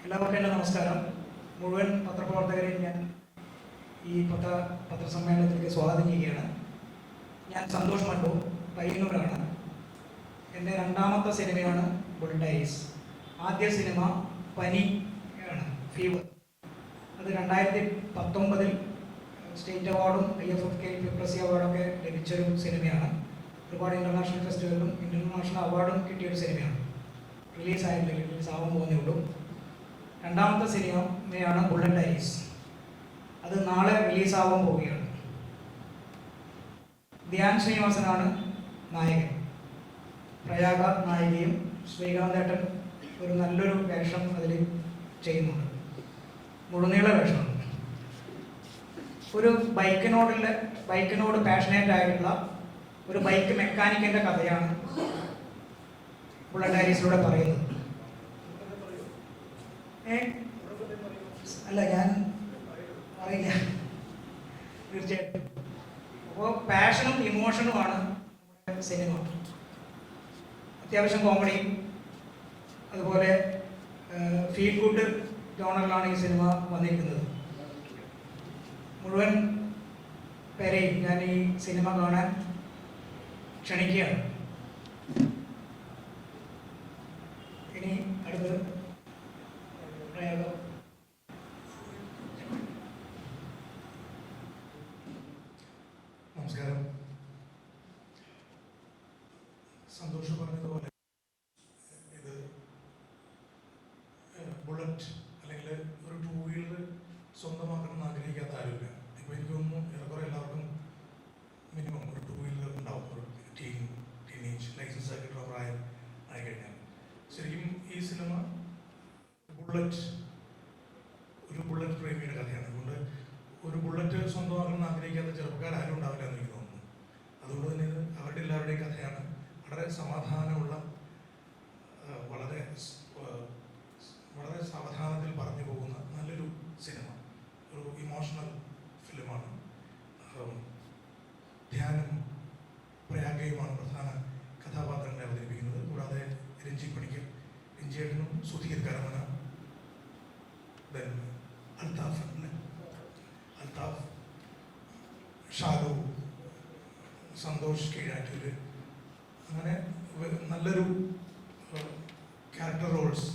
എല്ലാവർക്കും എൻ്റെ നമസ്കാരം. മുഴുവൻ പത്രപ്രവർത്തകരെയും ഞാൻ ഈ പത്രസമ്മേളനത്തിലേക്ക് സ്വാഗതം ചെയ്യുകയാണ്. ഞാൻ സന്തോഷ് മണ്ടു, പയ്യന്നൂരാണ്. എൻ്റെ രണ്ടാമത്തെ സിനിമയാണ് ബുള്ളറ്റ് ഡയറീസ്. ആദ്യ സിനിമ പനി ആണ്, ഫീവർ. അത് 2019 സ്റ്റേറ്റ് അവാർഡും IFFK ഫിപ്രസി അവാർഡൊക്കെ ലഭിച്ചൊരു സിനിമയാണ്. ഒരുപാട് ഇൻ്റർനാഷണൽ ഫെസ്റ്റിവലിലും ഇൻ്റർനാഷണൽ അവാർഡും കിട്ടിയൊരു സിനിമയാണ്. റിലീസായിട്ടില്ല, റിലീസാവാൻ പോകുന്നേ ഉള്ളൂ. രണ്ടാമത്തെ സിനിമയാണ് ബുള്ളറ്റ് ഡയറീസ്. അത് നാളെ റിലീസാവാൻ പോവുകയാണ്. ധ്യാൻ ശ്രീനിവാസനാണ് നായകൻ, പ്രയാഗ നായികയും, ശ്രീകാന്തേട്ടൻ ഒരു നല്ലൊരു വേഷം അതിൽ ചെയ്യുന്നുണ്ട്, മുഴുനീള വേഷമാണ്. ഒരു ബൈക്കിനോട് പാഷനേറ്റ് ആയിട്ടുള്ള ഒരു ബൈക്ക് മെക്കാനിക്കിൻ്റെ കഥയാണ് ബുള്ളറ്റ് ഡയറീസിലൂടെ പറയുന്നത്. അല്ല, ഞാൻ അറിയില്ല, തീർച്ചയായിട്ടും. അപ്പോൾ പാഷനും ഇമോഷനുമാണ് നമ്മുടെ സിനിമ. അത്യാവശ്യം കോമഡിയും അതുപോലെ ഫീൽ ഗുഡ് ജോണറിലാണ് ഈ സിനിമ വന്നിരിക്കുന്നത്. മുഴുവൻ പേരെയും ഞാൻ ഈ സിനിമ കാണാൻ ക്ഷണിക്കുകയാണ്. ഇനി അടുത്തത് പ്രയോഗം. നമസ്കാരം. സന്തോഷം പറഞ്ഞതുപോലെ ഇത് ബുള്ളറ്റ് അല്ലെങ്കിൽ ഒരു 2 വീലർ സ്വന്തമാക്കണം എന്ന് ആഗ്രഹിക്കാത്ത ആരുമില്ല. ഇപ്പോൾ എനിക്ക് തോന്നുന്നു ഏറെക്കുറെ എല്ലാവർക്കും മിനിമം ഒരു 2 വീലർ ഉണ്ടാവും. ഒരു ടീനേജ് ലൈസൻസ് ആക്കിയിട്ടുള്ള പ്രായം ആയിക്കഴിഞ്ഞാൽ. ശരിക്കും ഈ സിനിമ ഒരു ബുള്ളറ്റ് പ്രേമിയുടെ കഥയാണ്. അതുകൊണ്ട് ഒരു ബുള്ളറ്റ് സ്വന്തമാക്കണം ആഗ്രഹിക്കാത്ത ചെറുപ്പക്കാരും ഉണ്ടാവില്ല എന്ന് എനിക്ക് തോന്നുന്നു. അതുകൊണ്ട് തന്നെ ഇത് അവരുടെ എല്ലാവരുടെയും കഥയാണ്. വളരെ സമാധാനമുള്ള, വളരെ സാവധാനത്തിൽ പറഞ്ഞു പോകുന്ന നല്ലൊരു സിനിമ, ഒരു ഇമോഷണൽ ഫിലിമാണ്. ധ്യാനും പ്രയാഗയുമാണ് പ്രധാന കഥാപാത്രങ്ങളെ അവതരിപ്പിക്കുന്നത്. കൂടാതെ രഞ്ജി പണിക്കർ, രഞ്ജിയേട്ടനും സുധീർ കരമന, അൽത്താഫ്, ഷാലു, സന്തോഷ് കീഴാറ്റൂര്, അങ്ങനെ നല്ലൊരു ക്യാരക്ടർ റോൾസ്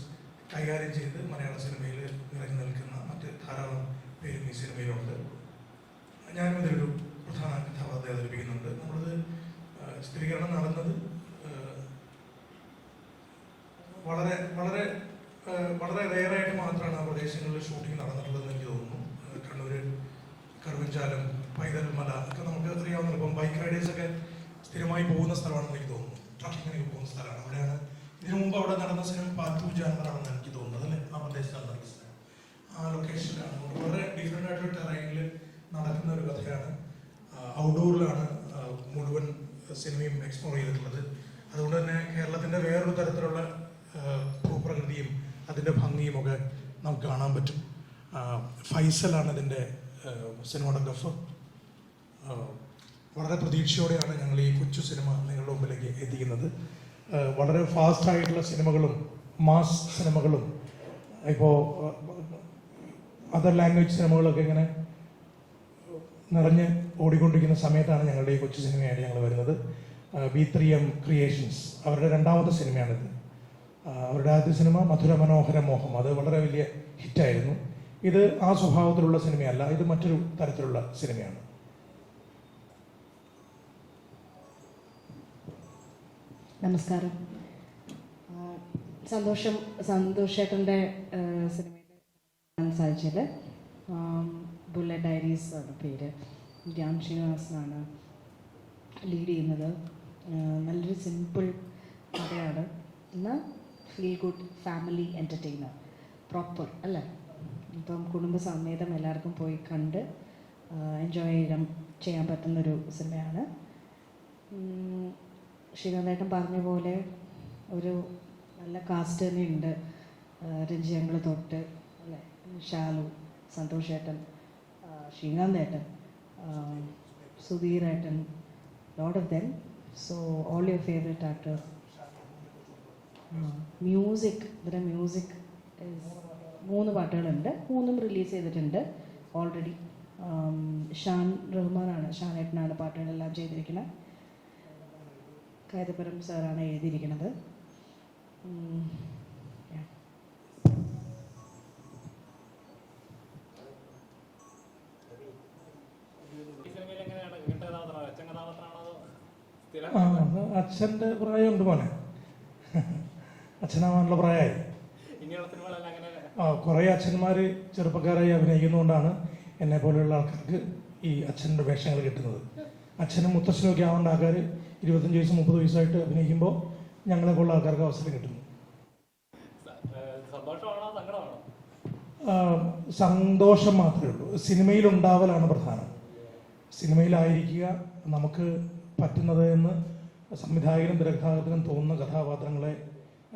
കൈകാര്യം ചെയ്ത് മലയാള സിനിമയിൽ നിറഞ്ഞു നിൽക്കുന്ന മറ്റ് ധാരാളം പേരും ഈ സിനിമയിലുണ്ട്. ഞാനും ഇതിലൊരു പ്രധാന കഥാപാത്രത്തെ അവതരിപ്പിക്കുന്നുണ്ട്. നമ്മളത് ചിത്രീകരണം നടന്നത് വളരെ വളരെ വളരെ റെയറായിട്ട് മാത്രമാണ് ആ പ്രദേശങ്ങളിൽ ഷൂട്ടിംഗ് നടന്നിട്ടുള്ളതെന്ന് എനിക്ക് തോന്നുന്നു. കണ്ണൂർ, കറുവഞ്ചാലം, പൈതൽമല ഒക്കെ നമുക്ക് അറിയാവുന്ന, ഇപ്പം ബൈക്ക് റൈഡേഴ്സൊക്കെ സ്ഥിരമായി പോകുന്ന സ്ഥലമാണെന്ന് എനിക്ക് തോന്നുന്നു. ട്രക്കിങ്ങിനൊക്കെ പോകുന്ന സ്ഥലമാണ്. അവിടെയാണ് ഇതിനു മുമ്പ് അവിടെ നടന്ന സിനിമ പാത്തു ജാനറാണെന്ന് എനിക്ക് തോന്നുന്നത്, അല്ലേ? ആ പ്രദേശത്താണ് നടന്ന സ്ഥലം, ആ ലൊക്കേഷനിലാണ്. വളരെ ഡിഫറെൻ്റ് ആയിട്ടൊരു ടെറൈനിൽ നടക്കുന്ന ഒരു കഥയാണ്. ഔട്ട്ഡോറിലാണ് മുഴുവൻ സിനിമയും എക്സ്പ്ലോർ ചെയ്തിട്ടുള്ളത്. അതുകൊണ്ട് തന്നെ കേരളത്തിൻ്റെ വേറൊരു തരത്തിലുള്ള ഭൂപ്രകൃതിയും അതിൻ്റെ ഭംഗിയും ഒക്കെ നമുക്ക് കാണാൻ പറ്റും. ഫൈസലാണ് ഇതിൻ്റെ സിനിമാറ്റോഗ്രാഫർ. വളരെ പ്രതീക്ഷയോടെയാണ് ഞങ്ങൾ ഈ കൊച്ചു സിനിമ നിങ്ങളുടെ മുമ്പിലേക്ക് എത്തിക്കുന്നത്. വളരെ ഫാസ്റ്റായിട്ടുള്ള സിനിമകളും മാസ് സിനിമകളും ഇപ്പോൾ അതർ ലാംഗ്വേജ് സിനിമകളൊക്കെ ഇങ്ങനെ നിറഞ്ഞ് ഓടിക്കൊണ്ടിരിക്കുന്ന സമയത്താണ് ഞങ്ങളുടെ ഈ കൊച്ചു സിനിമയായിട്ട് ഞങ്ങൾ വരുന്നത്. B3M ക്രിയേഷൻസ് അവരുടെ രണ്ടാമത്തെ സിനിമയാണിത്. അവരുടെ ആദ്യ സിനിമ മധുര മനോഹര മോഹം, അത് വളരെ വലിയ ഹിറ്റായിരുന്നു. ഇത് ആ സ്വഭാവത്തിലുള്ള സിനിമയല്ല, ഇത് മറ്റൊരു തരത്തിലുള്ള സിനിമയാണ്. നമസ്കാരം. സന്തോഷേട്ടൻ്റെ സിനിമയിൽ കാണാൻ സാധിച്ചത് ബുള്ളറ്റ് ഡയറീസ് ആണ് പേര്. ധ്യാൻ ശ്രീനിവാസനാണ് ലീഡ് ചെയ്യുന്നത്. നല്ലൊരു സിമ്പിൾ കഥയാണ്, എന്നാൽ feel good family entertainer, proper അല്ലേ? ഇപ്പം കുടുംബസമേതം എല്ലാവർക്കും പോയി കണ്ട് എൻജോയ് ചെയ്യാൻ പറ്റുന്നൊരു സിനിമയാണ്. ശ്രീകാന്തേട്ടൻ പറഞ്ഞ പോലെ ഒരു നല്ല കാസ്റ്റ് തന്നെയുണ്ട്. രഞ്ജി അങ്കിൾ തൊട്ട് അല്ലേ, Shalu, സന്തോഷേട്ടൻ, ശ്രീകാന്തേട്ടൻ, സുധീരേട്ടൻ, lot of them. So all your favorite actors. Music, the music is 3 പാട്ടുകളുണ്ട്. 3ഉം റിലീസ് ചെയ്തിട്ടുണ്ട് ഓൾറെഡി. ഷാൻ റഹ്മാനാണ്, ഷാനേട്ടനാണ് പാട്ടുകളെല്ലാം ചെയ്തിരിക്കുന്നത്. കൈതപ്പുറം സാറാണ് എഴുതിയിരിക്കുന്നത്. Yeah. അച്ഛൻ്റെ പ്രായമുണ്ട് മോനെ, അച്ഛനാവാനുള്ള പ്രായമായി. കുറേ അച്ഛന്മാർ ചെറുപ്പക്കാരായി അഭിനയിക്കുന്നതുകൊണ്ടാണ് എന്നെ പോലെയുള്ള ആൾക്കാർക്ക് ഈ അച്ഛൻ്റെ വേഷങ്ങൾ കിട്ടുന്നത്. അച്ഛനും മുത്തശ്ശനും ഒക്കെ ആവേണ്ട ആൾക്കാർ 25 വയസ്സ് 30 വയസ്സായിട്ട് അഭിനയിക്കുമ്പോൾ ഞങ്ങളെ പോലുള്ള ആൾക്കാർക്ക് അവസരം കിട്ടുന്നു. സന്തോഷം മാത്രമേ ഉള്ളൂ. സിനിമയിലുണ്ടാവലാണ് പ്രധാനം. സിനിമയിലായിരിക്കുക, നമുക്ക് പറ്റുന്നത് എന്ന് സംവിധായകനും തിരക്കഥാകൃത്തിനും തോന്നുന്ന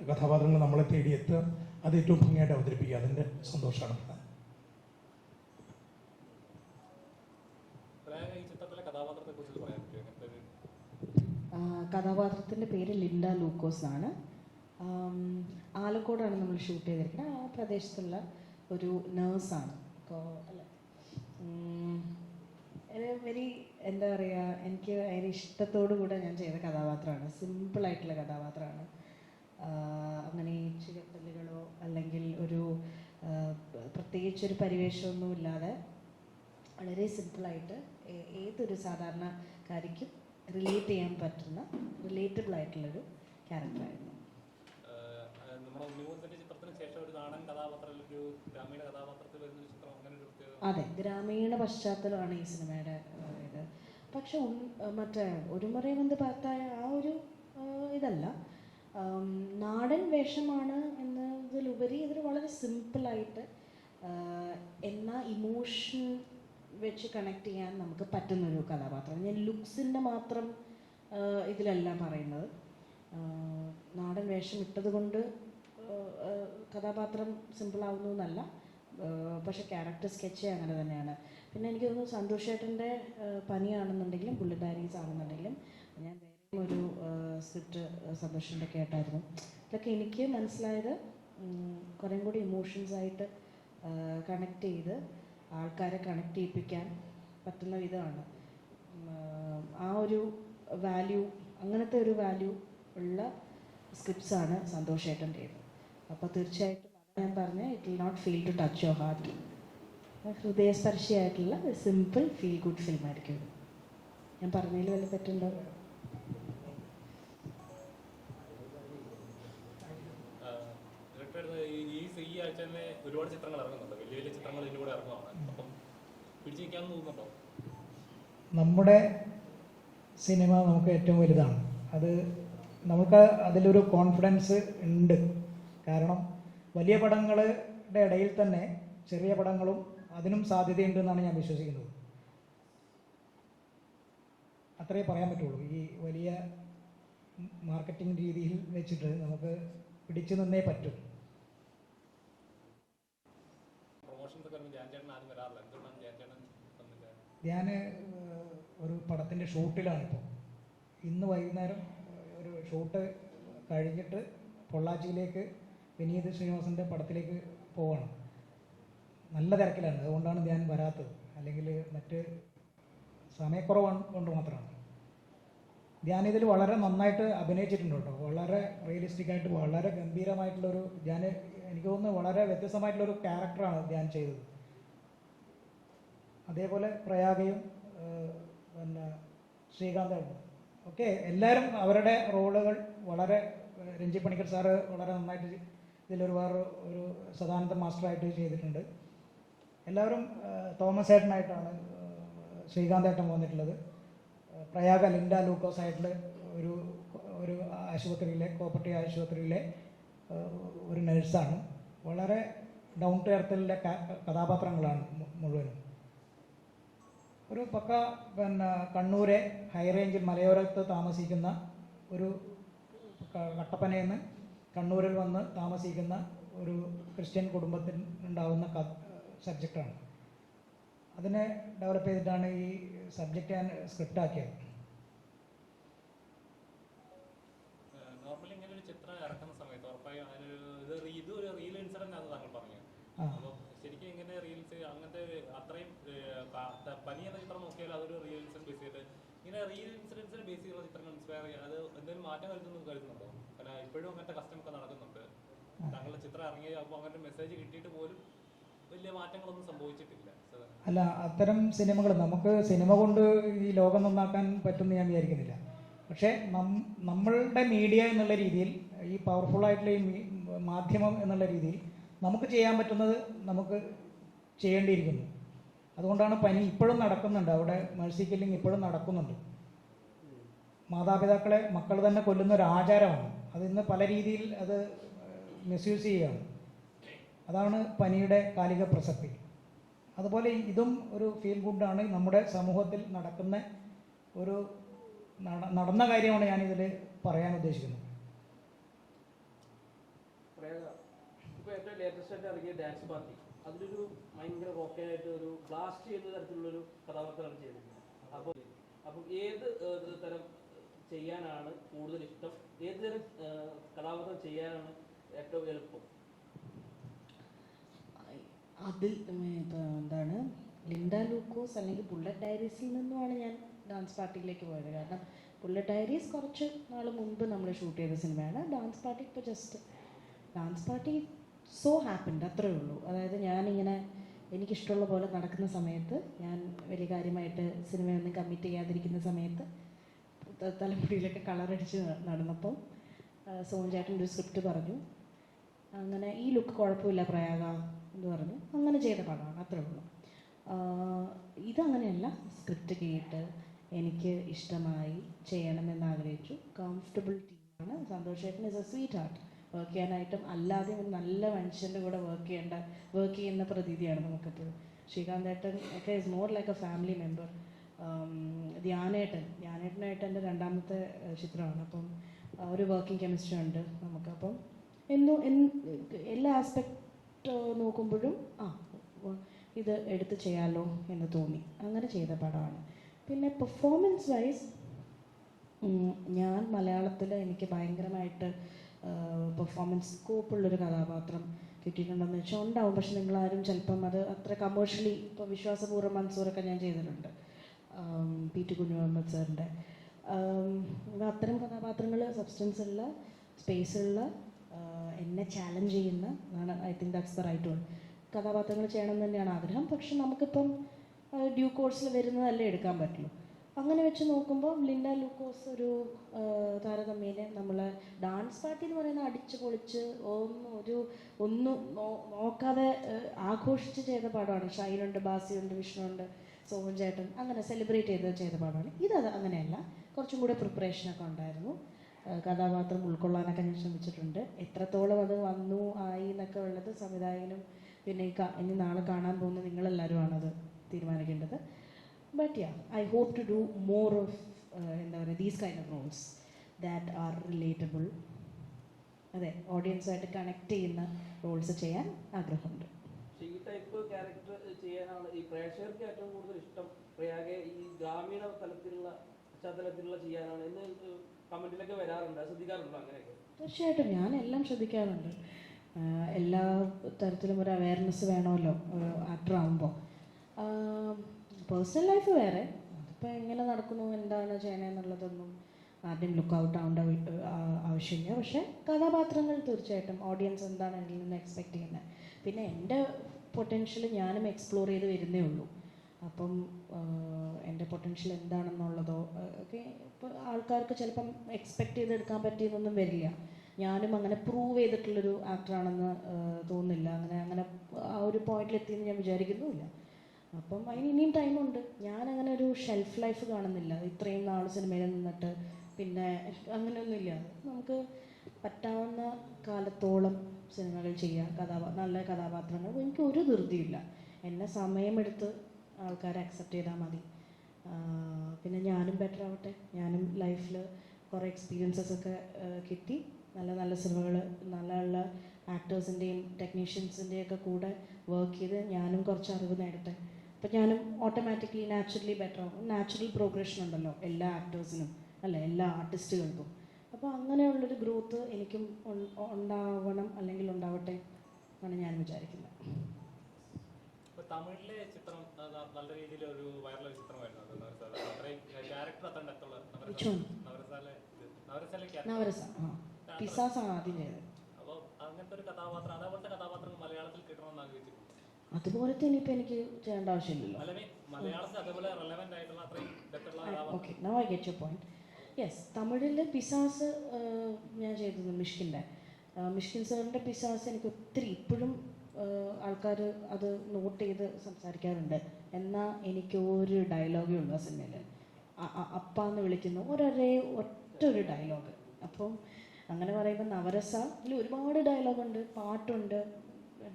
കഥാപാത്രങ്ങൾ നമ്മളെ തേടിയെത്തുക, അത് ഏറ്റവും ഭംഗിയായിട്ട് അവതരിപ്പിക്കുക, അതിൻ്റെ സന്തോഷമാണ് പ്രധാനം. കഥാപാത്രത്തിൻ്റെ പേര് ലിൻഡ ലൂക്കോസ് എന്നാണ്. ആലക്കോടാണ് നമ്മൾ ഷൂട്ട് ചെയ്തിരിക്കുന്നത്. ആ പ്രദേശത്തുള്ള ഒരു നേഴ്സാണ്. അല്ല, വെരി എന്താ പറയുക, എനിക്ക് ഭയങ്കര ഇഷ്ടത്തോടു കൂടെ ഞാൻ ചെയ്ത കഥാപാത്രമാണ്. സിമ്പിളായിട്ടുള്ള കഥാപാത്രമാണ്. അങ്ങനെ ചിരപ്പല്ലുകളോ അല്ലെങ്കിൽ ഒരു പ്രത്യേകിച്ചൊരു പരിവേഷമൊന്നുമില്ലാതെ വളരെ സിമ്പിളായിട്ട് ഏതൊരു സാധാരണക്കാരിക്കും റിലേറ്റ് ചെയ്യാൻ പറ്റുന്ന റിലേറ്റബിൾ ആയിട്ടുള്ളൊരു ക്യാരക്ടറായിരുന്നു. അതെ, ഗ്രാമീണ പശ്ചാത്തലമാണ് ഈ സിനിമയുടെ ഇത്. പക്ഷെ മറ്റേ ഒരു മുറയും എന്ത് പാത്തായ ആ ഒരു ഇതല്ല, നാടൻ വേഷമാണ് എന്നതിലുപരി ഇതിൽ വളരെ സിമ്പിളായിട്ട് എന്നാൽ ഇമോഷൻ വെച്ച് കണക്ട് ചെയ്യാൻ നമുക്ക് പറ്റുന്നൊരു കഥാപാത്രം. ഞാൻ ലുക്സിൻ്റെ മാത്രം ഇതിലല്ല പറയുന്നത്. നാടൻ വേഷം ഇട്ടത് കൊണ്ട് കഥാപാത്രം സിമ്പിളാവുന്നു എന്നല്ല, പക്ഷേ ക്യാരക്ടർ സ്കെച്ച് അങ്ങനെ തന്നെയാണ്. പിന്നെ എനിക്ക് തോന്നുന്നു സന്തോഷ് ചേട്ടൻ്റെ പനിയാണെന്നുണ്ടെങ്കിലും ബുള്ളറ്റ് ഡയറീസ് ആണെന്നുണ്ടെങ്കിലും ഞാൻ വേറെ ഒരു സ്ക്രിപ്റ്റ് സന്തോഷിൻ്റെ കേട്ടായിരുന്നു. ഇതൊക്കെ എനിക്ക് മനസ്സിലായത് കുറേ കൂടി ഇമോഷൻസായിട്ട് കണക്ട് ചെയ്ത് ആൾക്കാരെ കണക്ട് ചെയ്യിപ്പിക്കാൻ പറ്റുന്ന വിധമാണ്. ആ ഒരു വാല്യൂ, അങ്ങനത്തെ ഒരു വാല്യൂ ഉള്ള സ്ക്രിപ്റ്റ്സാണ് സന്തോഷ് ചേട്ടൻ്റേത്. അപ്പോൾ തീർച്ചയായിട്ടും ഞാൻ പറഞ്ഞ it will not feel to touch your heart. ഹൃദയസ്പർശിയായിട്ടുള്ള സിമ്പിൾ ഫീൽ ഗുഡ് ഫിലിം ആയിരിക്കും. ഞാൻ പറഞ്ഞതിൽ വല്ല തെറ്റുണ്ടോ? ഈ ആഴ്ച തന്നെ ഒരുപാട് ചിത്രങ്ങൾ ഇറങ്ങുന്നുണ്ട്, വലിയ വലിയ ചിത്രങ്ങൾ ഇതിൻ്റെ കൂടെ ഇറങ്ങുന്നതാണ്. അപ്പം പിടിച്ചു നിൽക്കാമെന്ന് തോന്നുന്നുണ്ടോ? നമ്മുടെ സിനിമ നമുക്ക് ഏറ്റവും വലുതാണ്. അത് നമുക്ക് അതിലൊരു കോൺഫിഡൻസ് ഉണ്ട്. കാരണം വലിയ പടങ്ങളുടെ ഇടയിൽ തന്നെ ചെറിയ പടങ്ങളും അതിനും സാധ്യതയുണ്ട് എന്നാണ് ഞാൻ വിശ്വസിക്കുന്നത്. അത്രേ പറയാൻ പറ്റുള്ളൂ. ഈ വലിയ മാർക്കറ്റിംഗ് രീതിയിൽ വെച്ചിട്ട് നമുക്ക് പിടിച്ചു നിന്നേ പറ്റും. ഞാൻ ഒരു പടത്തിൻ്റെ ഷൂട്ടിലാണിപ്പോൾ. ഇന്ന് വൈകുന്നേരം ഒരു ഷൂട്ട് കഴിഞ്ഞിട്ട് പൊള്ളാച്ചിയിലേക്ക് വിനീത് ശ്രീനിവാസൻ്റെ പടത്തിലേക്ക് പോവാണ്. നല്ല തിരക്കിലാണ്, അതുകൊണ്ടാണ് ഞാൻ വരാത്തത്. അല്ലെങ്കിൽ മറ്റ് സമയക്കുറവ് കൊണ്ട് മാത്രമാണ്. ഞാനിതിൽ വളരെ നന്നായിട്ട് അഭിനയിച്ചിട്ടുണ്ട് കേട്ടോ. വളരെ റിയലിസ്റ്റിക്കായിട്ട് വളരെ ഗംഭീരമായിട്ടുള്ളൊരു, എനിക്ക് തോന്നുന്നു വളരെ വ്യത്യസ്തമായിട്ടുള്ളൊരു ക്യാരക്ടറാണ് ഞാൻ ചെയ്തത്. അതേപോലെ പ്രയാഗയും പിന്നെ ശ്രീകാന്തും ഒക്കെ എല്ലാവരും അവരുടെ റോളുകൾ വളരെ, രഞ്ജി പണിക്കർ സാറ് വളരെ നന്നായിട്ട് ഇതിലൊരു ഒരു സദാനന്ദ മാസ്റ്ററായിട്ട് ചെയ്തിട്ടുണ്ട്. എല്ലാവരും തോമസ് ഏട്ടനായിട്ടാണ് ശ്രീകാന്തേട്ടൻ വന്നിട്ടുള്ളത്. പ്രയാഗ ലിൻഡ ലൂക്കോസ് ആയിട്ടുള്ള ഒരു ആശുപത്രിയിലെ, കോപ്പറേറ്റീവ് ആശുപത്രിയിലെ ഒരു നഴ്സാണ്. വളരെ ഡൗൺ ടു എർത്തിലെ കഥാപാത്രങ്ങളാണ് മുഴുവനും. ഒരു പക്ക പിന്നെ കണ്ണൂരെ ഹൈ റേഞ്ചിൽ മലയോരത്ത് താമസിക്കുന്ന ഒരു കട്ടപ്പനയിൽ നിന്ന് കണ്ണൂരിൽ വന്ന് താമസിക്കുന്ന ഒരു ക്രിസ്ത്യൻ കുടുംബത്തിൽ ഉണ്ടാകുന്ന സബ്ജക്റ്റാണ്. അതിനെ ഡെവലപ്പ് ചെയ്തിട്ടാണ് ഈ സബ്ജക്റ്റ് ഞാൻ സ്ക്രിപ്റ്റ് ആക്കിയത്. നോർമലി ഇങ്ങനെ ഒരു ചിത്രം ഇറക്കുന്ന സമയത്ത് ഉറപ്പായും ഇതൊരു റിയൽ ഇൻസിഡന്റ് ആണ് താങ്കൾ പറഞ്ഞത്. പനി എന്ന ചിത്രം നോക്കിയാൽ അതൊരു റിയൽ ഇൻസിഡന്റ് ബേസ് ചെയ്തിട്ട് ഇങ്ങനെ റിയൽ ഇൻസിഡൻസിനെ ബേസ് ചെയ്തുള്ള ചിത്രങ്ങൾ ഇൻസ്പയർ ചെയ്യുക അത് എന്തെങ്കിലും മാറ്റം കരുതുന്നുണ്ടോ? കാരണം ഇപ്പോഴും അങ്ങനത്തെ കസ്റ്റമൊക്കെ നടക്കുന്നുണ്ട്. താങ്കളുടെ ചിത്രം ഇറങ്ങിയ അപ്പോൾ അങ്ങനെ മെസ്സേജ് കിട്ടിയിട്ട് പോലും വലിയ മാറ്റങ്ങളൊന്നും സംഭവിച്ചിട്ടില്ല. അല്ല, അത്തരം സിനിമകൾ നമുക്ക് സിനിമ കൊണ്ട് ഈ ലോകം നന്നാക്കാൻ പറ്റുമെന്ന് ഞാൻ വിചാരിക്കുന്നില്ല. പക്ഷേ നമ്മളുടെ മീഡിയ എന്നുള്ള രീതിയിൽ, ഈ പവർഫുള്ളായിട്ടുള്ള ഈ മാധ്യമം എന്നുള്ള രീതിയിൽ നമുക്ക് ചെയ്യാൻ പറ്റുന്നത് നമുക്ക് ചെയ്യേണ്ടിയിരിക്കുന്നു. അതുകൊണ്ടാണ് പനി ഇപ്പോഴും നടക്കുന്നുണ്ട്, അവിടെ മേഴ്സി കില്ലിംഗ് ഇപ്പോഴും നടക്കുന്നുണ്ട്. മാതാപിതാക്കളെ മക്കൾ തന്നെ കൊല്ലുന്ന ഒരു ആചാരമാണ്. അതിന്ന് പല രീതിയിൽ അത് മിസ്യൂസ് ചെയ്യുകയാണ്. അതാണ് പനിയുടെ കാലിക പ്രസക്തി. അതുപോലെ ഇതും ഒരു ഫീൽ ഗുഡാണ്. നമ്മുടെ സമൂഹത്തിൽ നടക്കുന്ന ഒരു നടന്ന കാര്യമാണ് ഞാനിതിൽ പറയാൻ ഉദ്ദേശിക്കുന്നത്. ഇപ്പോൾ ഏറ്റവും ലേറ്റസ്റ്റ് ആയിട്ട് ഇറങ്ങിയ ഡാൻസ് പാർട്ടി, അതിലൊരു ഭയങ്കര റോക്കറ്റായിട്ട് ഒരു ബ്ലാസ്റ്റ് ചെയ്യുന്ന തരത്തിലുള്ളൊരു കഥാപാത്രമാണ് ചെയ്തിരിക്കുന്നത്. അപ്പം ഏത് തരം ചെയ്യാനാണ് കൂടുതൽ ഇഷ്ടം? ഏത് തരം കഥാപാത്രം ചെയ്യാനാണ് ഏറ്റവും എളുപ്പം? അതിൽ എന്താണ്, ലിൻഡ ലൂക്കോസ് അല്ലെങ്കിൽ ബുള്ളറ്റ് ഡയറീസിൽ നിന്നുമാണ് ഞാൻ ഡാൻസ് പാർട്ടിയിലേക്ക് പോയത്. കാരണം ബുള്ളറ്റ് ഡയറീസ് കുറച്ച് നാൾ മുൻപ് നമ്മൾ ഷൂട്ട് ചെയ്ത സിനിമയാണ്. ഡാൻസ് പാർട്ടി ഇപ്പോൾ just dance party so happened, അത്രേ ഉള്ളൂ. അതായത് ഞാനിങ്ങനെ എനിക്കിഷ്ടമുള്ള പോലെ നടക്കുന്ന സമയത്ത്, ഞാൻ വലിയ കാര്യമായിട്ട് സിനിമയൊന്നും കമ്മിറ്റ് ചെയ്യാതിരിക്കുന്ന സമയത്ത് തലമുടിയിലൊക്കെ കളറടിച്ച് നടന്നപ്പോൾ സോൻ ചേട്ടൻ ഒരു സ്ക്രിപ്റ്റ് പറഞ്ഞു. അങ്ങനെ ഈ ലുക്ക് കുഴപ്പമില്ല പ്രയാഗ എന്ന് പറഞ്ഞു. അങ്ങനെ ചെയ്ത പടമാണ്, അത്രേ ഉള്ളൂ. ഇതങ്ങനെയല്ല, സ്ക്രിപ്റ്റ് കേട്ട് എനിക്ക് ഇഷ്ടമായി ചെയ്യണമെന്ന് ആഗ്രഹിച്ചു. കംഫർട്ടബിൾ ടീമാണ്. സന്തോഷ് ചേട്ടൻ is A sweet heart. Work ചെയ്യാനായിട്ടും അല്ലാതെ ഒരു നല്ല മനുഷ്യൻ്റെ കൂടെ വർക്ക് ചെയ്യുന്ന പ്രതീതിയാണ് നമുക്കെപ്പോഴും. ശ്രീകാന്ത് ഏട്ടൻ ഒക്കെ is more like a family member. ധ്യാനേട്ടനായിട്ട് എൻ്റെ രണ്ടാമത്തെ ചിത്രമാണ്. അപ്പം ഒരു വർക്കിംഗ് കെമിസ്ട്രി ഉണ്ട് നമുക്ക്. അപ്പം എല്ലാ ആസ്പെക്റ്റ് നോക്കുമ്പോഴും ഇത് എടുത്ത് ചെയ്യാമല്ലോ എന്ന് തോന്നി. അങ്ങനെ ചെയ്ത പടമാണ്. പിന്നെ പെർഫോമൻസ് വൈസ് ഞാൻ മലയാളത്തിൽ എനിക്ക് ഭയങ്കരമായിട്ട് പെർഫോമൻസ് സ്കോപ്പുള്ളൊരു കഥാപാത്രം കിട്ടിയിട്ടുണ്ടെന്ന് വെച്ചാൽ ഉണ്ടാവും. പക്ഷെ നിങ്ങളാരും ചിലപ്പം അത് അത്ര കമേഴ്ഷ്യലി, ഇപ്പോൾ വിശ്വാസപൂർവ്വം മൻസൂറൊക്കെ ഞാൻ ചെയ്തിട്ടുണ്ട്, പി ടി കുഞ്ഞുമുഹമ്മദ് സാറിൻ്റെ. അത്തരം കഥാപാത്രങ്ങൾ സബ്സ്റ്റൻസുള്ള, സ്പേസുള്ള, എന്നെ ചാലഞ്ച് ചെയ്യുന്ന, I think that's the right word, കഥാപാത്രങ്ങൾ ചെയ്യണം എന്ന് തന്നെയാണ് ആഗ്രഹം. പക്ഷെ നമുക്കിപ്പം ഡ്യൂ കോഴ്സിൽ വരുന്നതല്ലേ എടുക്കാൻ പറ്റുള്ളൂ. അങ്ങനെ വെച്ച് നോക്കുമ്പോൾ ലിൻഡ ലൂക്കോസ് ഒരു താരതമ്യേന നമ്മൾ ഡാൻസ് പാർട്ടി എന്ന് പറയുന്നത് അടിച്ച് പൊളിച്ച് ഒന്നും നോക്കാതെ ആഘോഷിച്ച് ചെയ്ത പാടമാണ്. ഷൈനുണ്ട്, ബാസിയുണ്ട്, വിഷ്ണുണ്ട്, സോമൻ ചേട്ടൻ, അങ്ങനെ സെലിബ്രേറ്റ് ചെയ്ത പാടമാണ്. ഇതത് അങ്ങനെയല്ല, കുറച്ചും കൂടെ പ്രിപ്പറേഷനൊക്കെ ഉണ്ടായിരുന്നു. കഥാപാത്രം ഉൾക്കൊള്ളാനൊക്കെ ഞാൻ ശ്രമിച്ചിട്ടുണ്ട്. എത്രത്തോളം അത് വന്നു ആയി എന്നൊക്കെ ഉള്ളത് സംവിധായകനും പിന്നെ ഇനി നാളെ കാണാൻ പോകുന്ന നിങ്ങളെല്ലാവരുമാണത് തീരുമാനിക്കേണ്ടത്. But I hope to do more of എന്താ പറയുക, these kind of roles that are relatable. അതെ, ഓഡിയൻസുമായിട്ട് കണക്ട് ചെയ്യുന്ന റോൾസ് ചെയ്യാൻ ആഗ്രഹമുണ്ട്. ഈ ടൈപ്പ് ക്യാരക്ടർ ചെയ്യാനാണ് ഈ പ്രേക്ഷകർക്ക് ഏറ്റവും കൂടുതൽ ഇഷ്ടം? പ്രയാഗെ ഈ ഗ്രാമീണ പശ്ചാത്തലത്തിലുള്ള ചെയ്യാനാണ് എന്ന് കമന്റിലൊക്കെ വരാറുണ്ട്, ശ്രദ്ധിക്കാറുണ്ടോ അങ്ങനെയൊക്കെ? തീർച്ചയായിട്ടും ഞാൻ എല്ലാം ശ്രദ്ധിക്കാറുണ്ട്. എല്ലാ തരത്തിലും ഒരു അവയർനെസ് വേണമല്ലോ ഒരു ആക്ടർ ആകുമ്പോൾ. പേഴ്സണൽ ലൈഫ് വേറെ, അതിപ്പോൾ എങ്ങനെ നടക്കുന്നു, എന്താണ് ചെയ്യണമെന്നുള്ളതൊന്നും ആദ്യം ലുക്ക് ഔട്ട് ആവേണ്ട ആവശ്യമില്ല. പക്ഷേ കഥാപാത്രങ്ങൾ തീർച്ചയായിട്ടും ഓഡിയൻസ് എന്താണ് അതിൽ നിന്ന് എക്സ്പെക്റ്റ് ചെയ്യുന്നത്. പിന്നെ എൻ്റെ പൊട്ടൻഷ്യൽ ഞാനും എക്സ്പ്ലോർ ചെയ്ത് വരുന്നേ ഉള്ളൂ. അപ്പം എൻ്റെ പൊട്ടൻഷ്യൽ എന്താണെന്നുള്ളതോ ഒക്കെ ഇപ്പോൾ ആൾക്കാർക്ക് ചിലപ്പം എക്സ്പെക്റ്റ് ചെയ്തെടുക്കാൻ പറ്റിയെന്നൊന്നും വരില്ല. ഞാനും അങ്ങനെ പ്രൂവ് ചെയ്തിട്ടുള്ളൊരു ആക്ടറാണെന്ന് തോന്നുന്നില്ല. അങ്ങനെ ആ ഒരു പോയിന്റിലെത്തിയെന്ന് ഞാൻ വിചാരിക്കുന്നുമില്ല. അപ്പം അതിന് ഇനിയും ടൈമുണ്ട്. ഞാനങ്ങനെ ഒരു ഷെൽഫ് ലൈഫ് കാണുന്നില്ല. ഇത്രയും നാൾ സിനിമയിൽ നിന്നിട്ട് പിന്നെ അങ്ങനെയൊന്നുമില്ല. നമുക്ക് പറ്റാവുന്ന കാലത്തോളം സിനിമകൾ ചെയ്യാം, നല്ല കഥാപാത്രങ്ങൾ. എനിക്ക് ഒരു ധൃതിയില്ല. എന്നെ സമയമെടുത്ത് ആൾക്കാരെ അക്സെപ്റ്റ് ചെയ്താൽ മതി. പിന്നെ ഞാനും ബെറ്റർ ആവട്ടെ. ഞാനും ലൈഫിൽ കുറേ എക്സ്പീരിയൻസസ് ഒക്കെ കിട്ടി. നല്ല നല്ല സിനിമകൾ, നല്ല നല്ല ആക്ടേഴ്സിൻ്റെയും ടെക്നീഷ്യൻസിൻ്റെയും ഒക്കെ കൂടെ വർക്ക് ചെയ്ത് ഞാനും കുറച്ച് അറിവ് നേടട്ടെ. അപ്പം ഞാനും ഓട്ടോമാറ്റിക്കലി നാച്ചുറലി ബെറ്റർ ആവും. നാച്ചുറൽ പ്രോഗ്രഷൻ ഉണ്ടല്ലോ എല്ലാ ആക്ടേഴ്സിനും, അല്ല എല്ലാ ആർട്ടിസ്റ്റുകൾക്കും. അപ്പോൾ അങ്ങനെയുള്ളൊരു ഗ്രോത്ത് എനിക്കും ഉണ്ടാവണം, അല്ലെങ്കിൽ ഉണ്ടാവട്ടെ എന്നാണ് ഞാൻ വിചാരിക്കുന്നത്. തമിഴിലെ ചിത്രം നല്ല രീതിയിൽ ഒരു വൈറൽ ചിത്രമായിരുന്നു അത് നവരസാല. അത്രയും ക്യാരക്ടർ അത്ര ഡെപ്തുള്ള Which one? നവരസ പിസാസാണ് ആദ്യം ചെയ്തത്. അപ്പോൾ അങ്ങനത്തെ ഒരു കഥാപാത്രം അതേപോലത്തെ കഥാപാത്രം മലയാളത്തിൽ കിട്ടണമെന്ന് ആഗ്രഹിച്ചിട്ടുണ്ട്. അതുപോലത്തെ ഇനിയിപ്പോൾ എനിക്ക് ചെയ്യേണ്ട ആവശ്യമില്ലല്ലോ. അല്ലെങ്കിൽ മലയാളത്തിൽ അതേപോലെ റെലവെന്റ് ആയിട്ടുള്ള അത്രയും ഡെപ്തുള്ള കഥാപാത്രം. Okay, now I get your point. Yes, തമിഴിൽ പിസാസ് ഞാൻ ചെയ്തത് മിഷ്കിൻ സാറിൻ്റെ പിസാസ് എനിക്ക് ഒത്തിരി ഇപ്പോഴും ആൾക്കാർ അത് നോട്ട് ചെയ്ത് സംസാരിക്കാറുണ്ട്. എന്നാൽ എനിക്ക് ഒരു ഡയലോഗേ ഉള്ളൂ ആ സിനിമയിൽ. അപ്പ എന്ന് വിളിക്കുന്നു ഒറ്റ ഒരു ഡയലോഗ്. അപ്പം അങ്ങനെ പറയുമ്പോൾ നവരസയിൽ ഒരുപാട് ഡയലോഗുണ്ട്, പാട്ടുണ്ട്.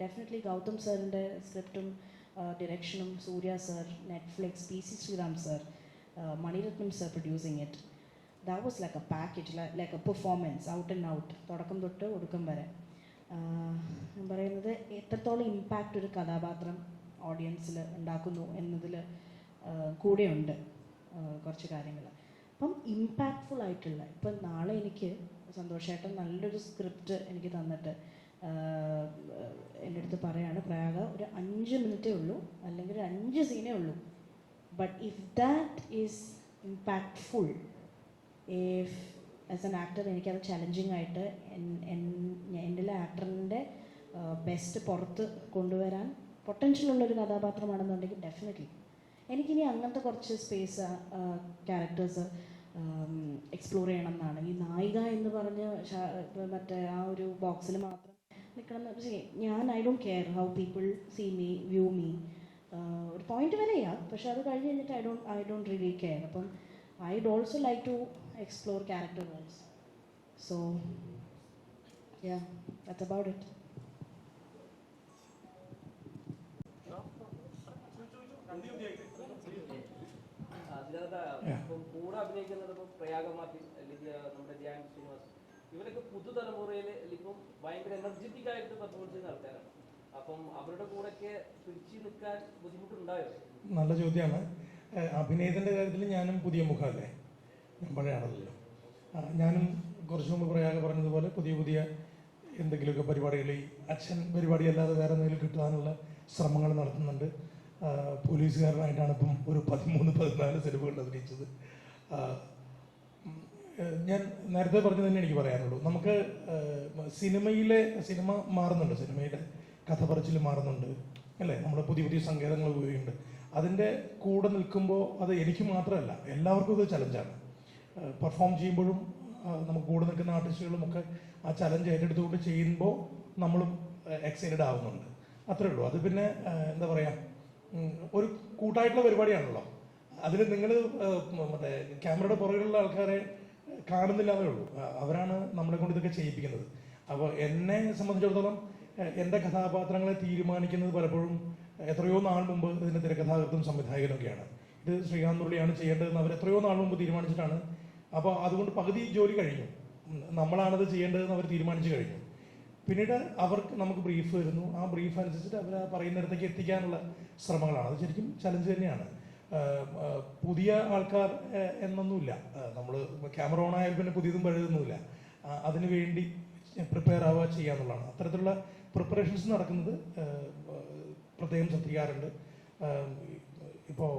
ഡെഫിനറ്റ്ലി ഗൗതം സാറിൻ്റെ സ്ക്രിപ്റ്റും ഡിറക്ഷനും, Suriya sir, Netflix, PC Sreeram sir, Maniratnam sir producing it. That was like a package, like a performance, out and out, തുടക്കം തൊട്ട് ഒടുക്കം വരെ. ഞാൻ പറയുന്നത് എത്രത്തോളം ഇമ്പാക്റ്റ് ഒരു കഥാപാത്രം ഓഡിയൻസിൽ ഉണ്ടാക്കുന്നു എന്നതിൽ കൂടെയുണ്ട് കുറച്ച് കാര്യങ്ങൾ. അപ്പം ഇമ്പാക്റ്റ്ഫുൾ ആയിട്ടുള്ള, ഇപ്പം നാളെ എനിക്ക് സന്തോഷമായിട്ട് നല്ലൊരു സ്ക്രിപ്റ്റ് എനിക്ക് തന്നിട്ട് എൻ്റെ അടുത്ത് പറയാണ്, പ്രയാഗ ഒരു 5 മിനിറ്റേ ഉള്ളൂ അല്ലെങ്കിൽ ഒരു 5 സീനേ ഉള്ളൂ, but if that is impactful, if as an actor എനിക്കത് ചലഞ്ചിങ് ആയിട്ട് എൻ്റെ ആക്ടറിൻ്റെ ബെസ്റ്റ് പുറത്ത് കൊണ്ടുവരാൻ പൊട്ടൻഷ്യൽ ഉള്ളൊരു കഥാപാത്രമാണെന്നുണ്ടെങ്കിൽ ഡെഫിനറ്റ്ലി എനിക്കിനി അങ്ങനത്തെ കുറച്ച് സ്പേസ് ക്യാരക്ടേഴ്സ് എക്സ്പ്ലോർ ചെയ്യണം എന്നാണ്. ഈ നായിക എന്ന് പറഞ്ഞ് മറ്റേ ആ ഒരു ബോക്സിൽ മാത്രം നിൽക്കണം എന്ന് ഞാൻ I don't care how people see me, view me, ഒരു പോയിന്റ് വരെയാ. പക്ഷെ അത് കഴിഞ്ഞ് കഴിഞ്ഞിട്ട് ഐ ഡോണ്ട് റിയലി കെയർ. അപ്പം I'd also like to explore character roles. So yeah, that's about it. ഇപ്പം കൂടെ അഭിനയിക്കുന്നത് ഇപ്പം പ്രയാഗ മാർട്ടിൻ അല്ലെങ്കിൽ നമ്മുടെ ധ്യാൻ ശ്രീനിവാസ്, ഇവരൊക്കെ പുതുതലമുറയിൽ ഇപ്പം ഭയങ്കര എനർജറ്റിക് ആയിട്ട് പെർഫോമൻസ് ചെയ്യുന്ന ആൾക്കാരാണ്. അപ്പം അവരുടെ കൂടെയൊക്കെ പിടിച്ചു നിൽക്കാൻ ബുദ്ധിമുട്ടുണ്ടായോ? നല്ല ചോദ്യമാണ്. അഭിനയത്തിൻ്റെ കാര്യത്തിൽ ഞാനും പുതിയ മുഖമല്ലേ, ഞാൻ പഴയ ആളല്ലോ. ഞാനും കുറച്ച് മുമ്പ് പ്രയാഗ പറഞ്ഞതുപോലെ പുതിയ എന്തെങ്കിലുമൊക്കെ പരിപാടികൾ, ഈ അച്ഛൻ പരിപാടിയല്ലാതെ വേറെ എന്തെങ്കിലും കിട്ടാനുള്ള ശ്രമങ്ങൾ നടത്തുന്നുണ്ട്. പോലീസുകാരനായിട്ടാണ് ഇപ്പം ഒരു 13-14 സിനിമകൾ അഭിനയിച്ചത്. ഞാൻ നേരത്തെ പറഞ്ഞു തന്നെ എനിക്ക് പറയാനുള്ളൂ, നമുക്ക് സിനിമ മാറുന്നുണ്ട്, സിനിമയുടെ കഥ പറച്ചിൽ മാറുന്നുണ്ട് അല്ലേ, നമ്മൾ പുതിയ സങ്കേതങ്ങൾ ഉപയോഗിക്കുന്നുണ്ട്. അതിൻ്റെ കൂടെ നിൽക്കുമ്പോൾ അത് എനിക്ക് മാത്രമല്ല എല്ലാവർക്കും ഇത് ചലഞ്ചാണ്. പെർഫോം ചെയ്യുമ്പോഴും നമുക്ക് കൂടെ നിൽക്കുന്ന ആർട്ടിസ്റ്റുകളും ഒക്കെ ആ ചലഞ്ച് ഏറ്റെടുത്തുകൊണ്ട് ചെയ്യുമ്പോൾ നമ്മളും എക്സൈറ്റഡ് ആവുന്നുണ്ട്, അത്രേ ഉള്ളൂ. അത് പിന്നെ എന്താ പറയുക, ഒരു കൂട്ടായിട്ടുള്ള പരിപാടിയാണല്ലോ. അതിൽ നിങ്ങൾ മറ്റേ ക്യാമറയുടെ പുറകിലുള്ള ആൾക്കാരെ കാണുന്നില്ലാതേ ഉള്ളൂ, അവരാണ് നമ്മളെ കൊണ്ട് ഇതൊക്കെ ചെയ്യിപ്പിക്കുന്നത്. അപ്പോൾ എന്നെ സംബന്ധിച്ചിടത്തോളം എൻ്റെ കഥാപാത്രങ്ങളെ തീരുമാനിക്കുന്നത് പലപ്പോഴും എത്രയോ നാൾ മുമ്പ് ഇതിൻ്റെ തിരക്കഥാകൃത്തും സംവിധായകനൊക്കെയാണ്. ഇത് ശ്രീകാന്ത് മുരളിയാണ് ചെയ്യേണ്ടതെന്ന് അവർ എത്രയോ നാൾ മുമ്പ് തീരുമാനിച്ചിട്ടാണ്. അപ്പോൾ അതുകൊണ്ട് പകുതി ജോലി കഴിഞ്ഞു, നമ്മളാണത് ചെയ്യേണ്ടതെന്ന് അവർ തീരുമാനിച്ചു കഴിഞ്ഞു. പിന്നീട് നമുക്ക് ബ്രീഫ് വരുന്നു, ആ ബ്രീഫ് അനുസരിച്ചിട്ട് അവർ പറയുന്നിടത്തേക്ക് എത്തിക്കാനുള്ള ശ്രമങ്ങളാണ്. അത് ശരിക്കും ചലഞ്ച് തന്നെയാണ്. പുതിയ ആൾക്കാർ എന്നൊന്നുമില്ല, നമ്മൾ ക്യാമറ ഓൺ ആയാൽ പിന്നെ പുതിയതും പഴയതൊന്നുമില്ല. അതിനു വേണ്ടി പ്രിപ്പയർ ആവുക ചെയ്യാന്നുള്ളതാണ്. അത്തരത്തിലുള്ള പ്രിപ്പറേഷൻസ് നടക്കുന്നത് പ്രത്യേകം ശ്രദ്ധിക്കാറുണ്ട്. ഇപ്പോൾ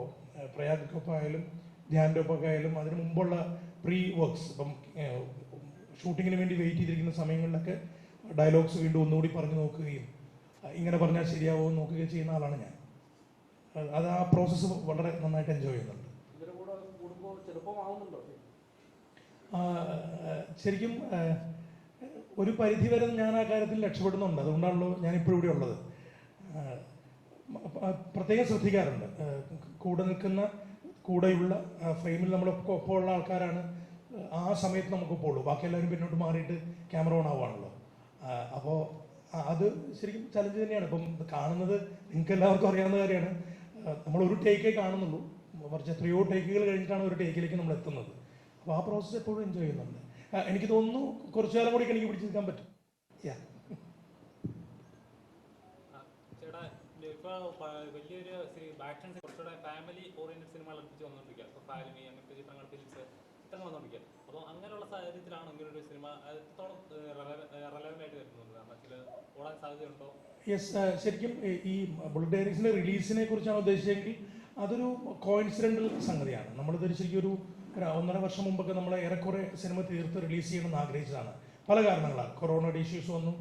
പ്രയാഗൊക്കെ ആയാലും ധ്യാൻ്റെ ഒപ്പൊക്കെ ആയാലും അതിന് മുമ്പുള്ള പ്രീ വർക്ക്സ്, ഇപ്പം ഷൂട്ടിങ്ങിന് വേണ്ടി വെയിറ്റ് ചെയ്തിരിക്കുന്ന സമയങ്ങളിലൊക്കെ ഡയലോഗ്സ് വീണ്ടും ഒന്നുകൂടി പറഞ്ഞു നോക്കുകയും ഇങ്ങനെ പറഞ്ഞാൽ ശരിയാവുമോ നോക്കുകയും ചെയ്യുന്ന ആളാണ് ഞാൻ. അത് ആ പ്രോസസ്സ് വളരെ നന്നായിട്ട് എൻജോയ് ചെയ്യുന്നുണ്ട്. ശരിക്കും ഒരു പരിധിവരെ ഞാൻ ആ കാര്യത്തിൽ രക്ഷപ്പെടുന്നുണ്ട്, അതുകൊണ്ടാണല്ലോ ഞാനിപ്പോൾ ഇവിടെ ഉള്ളത്. പ്രത്യേകം ശ്രദ്ധിക്കാറുണ്ട്, കൂടെ നിൽക്കുന്ന കൂടെയുള്ള ഫ്രെയിമിൽ നമ്മളൊക്കെ ഒപ്പമുള്ള ആൾക്കാരാണ് ആ സമയത്ത് നമുക്കൊപ്പം ഉള്ളൂ, ബാക്കി എല്ലാവരും പിന്നോട്ട് മാറിയിട്ട് ക്യാമറ ഓൺ ആവുകയാണല്ലോ. അപ്പോൾ അത് ശരിക്കും ചലഞ്ച് തന്നെയാണ്. ഇപ്പം കാണുന്നത് നിങ്ങൾക്ക് എല്ലാവർക്കും അറിയാവുന്ന കാര്യമാണ്, നമ്മളൊരു ടേക്കേ കാണുന്നുള്ളൂ, കുറച്ച് എത്രയോ ടേക്കുകൾ കഴിഞ്ഞിട്ടാണ് ഒരു ടേക്കിലേക്ക് നമ്മൾ എത്തുന്നത്. അപ്പോൾ ആ പ്രോസസ്സ് എപ്പോഴും എൻജോയ് ചെയ്യുന്നുണ്ട്. എനിക്ക് തോന്നുന്നു കുറച്ചു കാലം കൂടി എനിക്ക് പിടിച്ചു നിൽക്കാൻ പറ്റും. ചേട്ടാ ഇപ്പോൾ വലിയൊരു ആക്ഷൻ കുറച്ചുകൂടെ ഫാമിലി ഓറിയന്റഡ് സിനിമകൾ അടുപ്പിച്ച് വന്നുകൊണ്ടിരിക്കുക. ഇപ്പോൾ ഫാലിമി അങ്ങനത്തെ ചിത്രങ്ങൾ, ഫിലിംസ് ചിത്രങ്ങൾ വന്നുകൊണ്ടിരിക്കുക. അപ്പോൾ അങ്ങനെയുള്ള സാഹചര്യത്തിലാണ് ഇങ്ങനെ ഒരു സിനിമ എത്രത്തോളം റെലവൻ്റ് ആയിട്ട് വരുന്നത്? കാരണം ചില ഓടാൻ സാധ്യതയുണ്ടോ? യെസ്, ശരിക്കും ഈ ബുള്ളറ്റ് ഡയറീസിൻ്റെ റിലീസിനെ കുറിച്ചാണ് ഉദ്ദേശിച്ചെങ്കിൽ അതൊരു കോയിൻസിഡൻ്റൽ സംഗതിയാണ്. നമ്മളിത് ശരിക്കും ഒരു 1.5 വർഷം മുമ്പൊക്കെ നമ്മൾ ഏറെക്കുറെ സിനിമ തീർത്ത് റിലീസ് ചെയ്യണമെന്ന് ആഗ്രഹിച്ചതാണ്. പല കാരണങ്ങളാണ്. കൊറോണയുടെ ഇഷ്യൂസ് വന്നു,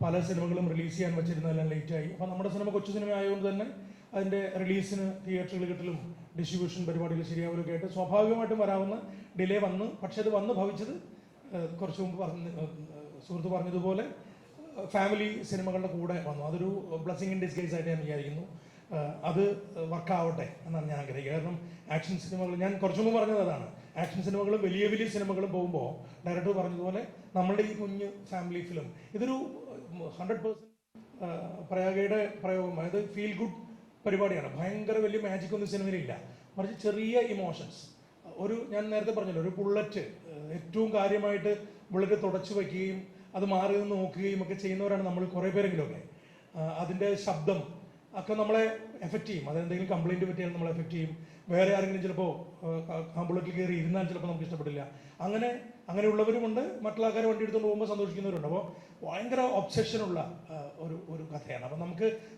പല സിനിമകളും റിലീസ് ചെയ്യാൻ വെച്ചിരുന്നതെല്ലാം ലേറ്റായി. അപ്പോൾ നമ്മുടെ സിനിമ കൊച്ചു സിനിമ ആയതുകൊണ്ട് തന്നെ അതിൻ്റെ റിലീസിന് തിയേറ്ററുകൾ കിട്ടലും ഡിസ്ട്രിബ്യൂഷൻ പരിപാടികൾ ശരിയാവലൊക്കെ ആയിട്ട് സ്വാഭാവികമായിട്ടും വരാവുന്ന ഡിലേ വന്നു. പക്ഷേ അത് വന്ന് ഭവിച്ചത് കുറച്ച് മുമ്പ് സുഹൃത്ത് പറഞ്ഞതുപോലെ ഫാമിലി സിനിമകളുടെ കൂടെ വന്നു. അതൊരു ബ്ലെസ്സിങ് ഇൻ ഡിസ്ഗൈസ് ആയിട്ട് ഞാൻ വിചാരിക്കുന്നു. അത് വർക്കാവട്ടെ എന്നാണ് ഞാൻ ആഗ്രഹിക്കുക. കാരണം ആക്ഷൻ സിനിമകൾ, ഞാൻ കുറച്ചു മുമ്പ് പറഞ്ഞത് അതാണ്, ആക്ഷൻ സിനിമകളും വലിയ വലിയ സിനിമകളും പോകുമ്പോൾ ഡയറക്ടർ പറഞ്ഞതുപോലെ നമ്മളുടെ ഈ കുഞ്ഞ് ഫാമിലി ഫിലിം ഇതൊരു 100% പ്രയാഗയുടെ പ്രയോഗം, അതായത് ഫീൽ ഗുഡ് പരിപാടിയാണ്. ഭയങ്കര വലിയ മാജിക് ഒന്നും സിനിമയിലില്ല, മറിച്ച് ചെറിയ ഇമോഷൻസ്. ഞാൻ നേരത്തെ പറഞ്ഞല്ലോ, ഒരു ബുള്ളറ്റ് ഏറ്റവും കാര്യമായിട്ട് ബുള്ളറ്റ് തുടച്ചു വയ്ക്കുകയും അത് മാറി നിന്ന് നോക്കുകയും ഒക്കെ ചെയ്യുന്നവരാണ് നമ്മൾ കുറേ പേരെങ്കിലുമൊക്കെ. അതിൻ്റെ ശബ്ദം ഒക്കെ നമ്മളെ എഫക്റ്റ് ചെയ്യും. അതെന്തെങ്കിലും കംപ്ലൈൻറ്റ് പറ്റിയാൽ നമ്മളെ എഫക്റ്റ് ചെയ്യും. വേറെ ആരെങ്കിലും ചിലപ്പോൾ ആ ബുള്ളറ്റിൽ കയറി ഇരുന്നാൽ ചിലപ്പോൾ നമുക്ക് ഇഷ്ടപ്പെടില്ല. അങ്ങനെയുള്ളവരുമുണ്ട്. മറ്റുള്ള ആൾക്കാർ വണ്ടി എടുത്തുകൊണ്ട് പോകുമ്പോൾ സന്തോഷിക്കുന്നവരുണ്ട്. അപ്പോൾ ഭയങ്കര ഒബ്സെഷനുള്ള ഒരു കഥയാണ്. അപ്പം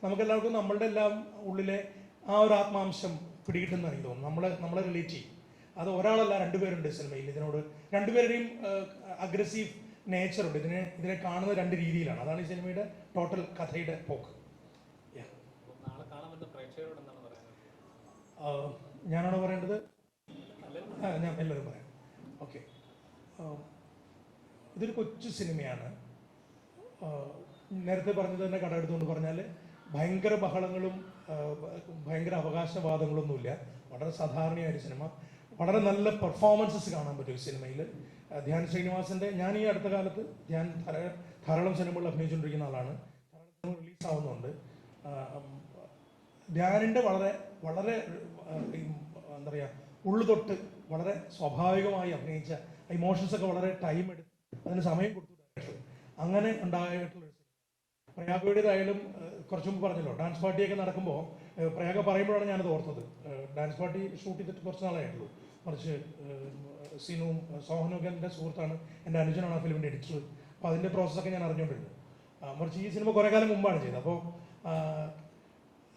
നമുക്കെല്ലാവർക്കും നമ്മളുടെ എല്ലാം ഉള്ളിലെ ആ ഒരു ആത്മാംശം പിടികിട്ടുന്ന എനിക്ക് തോന്നുന്നു. നമ്മളെ റിലേറ്റ് ചെയ്യും. അത് ഒരാളല്ല, 2 പേരുണ്ട് സിനിമയിൽ. ഇതിനോട് 2 പേരുടെയും അഗ്രസീവ് നേച്ചറുണ്ട്. ഇതിനെ കാണുന്ന 2 രീതിയിലാണ്. അതാണ് ഈ സിനിമയുടെ ടോട്ടൽ കഥയുടെ പോക്ക്. നാളെ കാണാൻ പറ്റുന്ന പ്രേക്ഷകരോട് എന്താണ് പറയുന്നത്? ഞാനാണോ പറയേണ്ടത്? ഞാൻ എല്ലാവരും പറയാം. ഓക്കെ, ഇതൊരു കൊച്ചു സിനിമയാണ്. നേരത്തെ പറഞ്ഞത് തന്നെ കട എടുത്തുകൊണ്ട് പറഞ്ഞാൽ ഭയങ്കര ബഹളങ്ങളും ഭയങ്കര അവകാശവാദങ്ങളൊന്നുമില്ല. വളരെ സാധാരണയായൊരു സിനിമ. വളരെ നല്ല പെർഫോമൻസസ് കാണാൻ പറ്റും ഈ സിനിമയിൽ. ധ്യാൻ ശ്രീനിവാസൻ്റെ, ഞാൻ ഈ അടുത്ത കാലത്ത് ധാരാളം സിനിമകൾ അഭിനയിച്ചുകൊണ്ടിരിക്കുന്ന ആളാണ്. ധാരാളം റിലീസ് ആവുന്നുണ്ട്. ധ്യാനിൻ്റെ വളരെ വളരെ എന്താ പറയുക, ഉള്ളു തൊട്ട് വളരെ സ്വാഭാവികമായി അഭിനയിച്ച ഇമോഷൻസൊക്കെ വളരെ ടൈം എടുത്ത് അതിന് സമയം കൊടുത്തു. അങ്ങനെ ഉണ്ടായിട്ടുള്ളൊരു സിനിമ. പ്രയാഗയുടേതായാലും കുറച്ചു മുമ്പ് പറഞ്ഞല്ലോ, ഡാൻസ് പാർട്ടിയൊക്കെ നടക്കുമ്പോൾ പ്രയാഗ പറയുമ്പോഴാണ് ഞാനത് ഓർത്തത്. ഡാൻസ് പാർട്ടി ഷൂട്ട് ചെയ്തിട്ട് കുറച്ച് നാളായിട്ടുള്ളൂ. മറിച്ച് സിനുവും സോഹനും ഒക്കെ എൻ്റെ സുഹൃത്താണ്, എൻ്റെ അനുജനാണ് ആ ഫിലിമിൻ്റെ എഡിറ്റർ. അപ്പോൾ അതിൻ്റെ പ്രോസസ്സൊക്കെ ഞാൻ അറിഞ്ഞുകൊണ്ടിരുന്നു. മറിച്ച് ഈ സിനിമ കുറേ കാലം മുമ്പാണ് ചെയ്തത്. അപ്പോൾ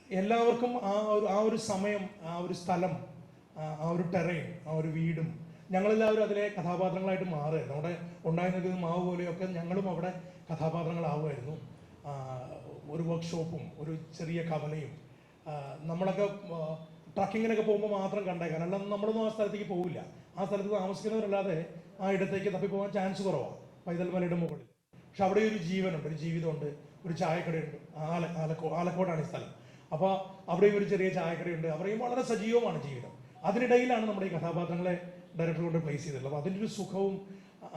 എല്ലാവർക്കും ആ ഒരു സമയം, ആ ഒരു സ്ഥലം, ആ ഒരു ടെറൈൻ, ആ ഒരു വീടും, ഞങ്ങളെല്ലാവരും അതിലെ കഥാപാത്രങ്ങളായിട്ട് മാറുമായിരുന്നു. അവിടെ ഉണ്ടായിരുന്നത് മാവ് പോലെയൊക്കെ ഞങ്ങളും അവിടെ കഥാപാത്രങ്ങളാവുമായിരുന്നു. ഒരു വർക്ക്ഷോപ്പും ഒരു ചെറിയ കവലയും നമ്മളൊക്കെ ട്രക്കിങ്ങിനൊക്കെ പോകുമ്പോൾ മാത്രം കണ്ടേക്കാൻ, അല്ലാതെ നമ്മളൊന്നും ആ സ്ഥലത്തേക്ക് പോവില്ല. ആ സ്ഥലത്ത് താമസിക്കുന്നവരല്ലാതെ ആ ഇടത്തേക്ക് തപ്പിപ്പോകാൻ ചാൻസ് കുറവാണ് പൈതൽ മലയുടെ മുകളിൽ. പക്ഷെ അവിടെ ഒരു ജീവനുണ്ട്, ഒരു ജീവിതമുണ്ട്, ഒരു ചായക്കടയുണ്ട്. ആലക്കോടാണ് ഈ സ്ഥലം. അപ്പോൾ അവിടെയും ഒരു ചെറിയ ചായക്കടയുണ്ട്. അവിടെയും വളരെ സജീവമാണ് ജീവിതം. അതിനിടയിലാണ് നമ്മുടെ ഈ കഥാപാത്രങ്ങളെ ഡയറക്ടർ കൊണ്ട് പ്ലേസ് ചെയ്തിട്ടുള്ളത്. അപ്പോൾ അതിൻ്റെ ഒരു സുഖവും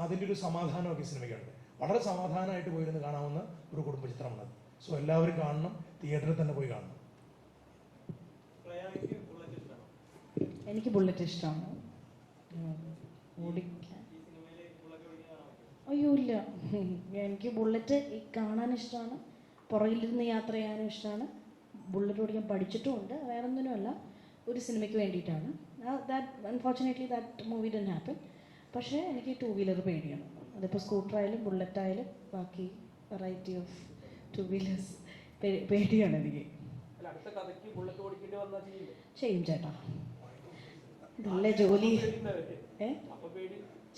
അതിൻ്റെ ഒരു സമാധാനമൊക്കെ സിനിമയ്ക്കുണ്ട്. വളരെ സമാധാനമായിട്ട് പോയിരുന്ന് കാണാവുന്ന ഒരു കുടുംബ ചിത്രമാണത്. സോ എല്ലാവരും കാണണം, തിയേറ്ററിൽ തന്നെ പോയി കാണണം. എനിക്ക് ബുള്ളറ്റ് ഇഷ്ടമാണ്. ഓടിക്കാൻ അയ്യോ ഇല്ല, എനിക്ക് ബുള്ളറ്റ് കാണാൻ ഇഷ്ടമാണ്, പുറകിലിരുന്ന് യാത്ര ചെയ്യാനും ഇഷ്ടമാണ്. ബുള്ളറ്റ് ഓടിക്കാൻ പഠിച്ചിട്ടുമുണ്ട്. വേറെ ഒന്നിനുമല്ല, ഒരു സിനിമയ്ക്ക് വേണ്ടിയിട്ടാണ്. Unfortunately that movie didn't happen. പക്ഷേ എനിക്ക് 2 വീലർ പേടിയാണ്. അതിപ്പോൾ സ്കൂട്ടറായാലും ബുള്ളറ്റായാലും ബാക്കി വെറൈറ്റി ഓഫ് 2 വീലേഴ്സ് പേടിയാണ് എനിക്ക്. ചെയ്യും ചേട്ടാ, ഇതല്ലേ ജോലി.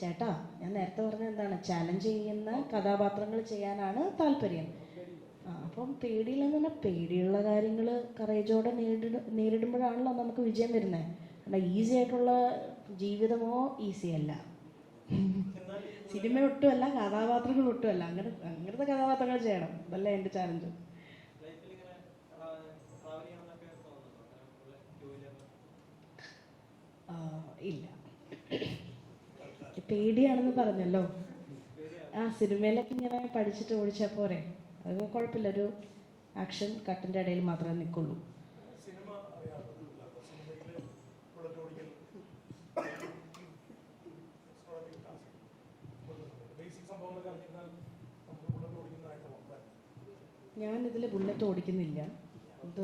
ചേട്ടാ, ഞാൻ നേരത്തെ പറഞ്ഞത് എന്താണ്, ചാലഞ്ച് ചെയ്യുന്ന കഥാപാത്രങ്ങൾ ചെയ്യാനാണ് താല്പര്യം. അപ്പം പേടിയില്ലെന്ന് പറഞ്ഞാൽ പേടിയുള്ള കാര്യങ്ങൾ കറേജോടെ നേരിടുമ്പോഴാണല്ലോ നമുക്ക് വിജയം വരുന്നത്. കാരണം ഈസി ആയിട്ടുള്ള ജീവിതമോ ഈസി അല്ല, സിനിമ ഒട്ടുമല്ല, കഥാപാത്രങ്ങൾ ഒട്ടുമല്ല. അങ്ങനത്തെ കഥാപാത്രങ്ങൾ ചെയ്യണം, അതല്ല എൻ്റെ ചാലഞ്ച്. ഇല്ല, പേടിയാണെന്ന് പറഞ്ഞല്ലോ. സിനിമയിലൊക്കെ ഇങ്ങനെ പഠിച്ചിട്ട് ഓടിച്ചാൽ പോരെ, അത് കുഴപ്പമില്ല. ഒരു ആക്ഷൻ കട്ടിൻ്റെ ഇടയിൽ മാത്രമേ നിൽക്കുള്ളൂ. ഞാനിതിൽ ബുള്ളറ്റ് ഓടിക്കുന്നില്ല. ഇത്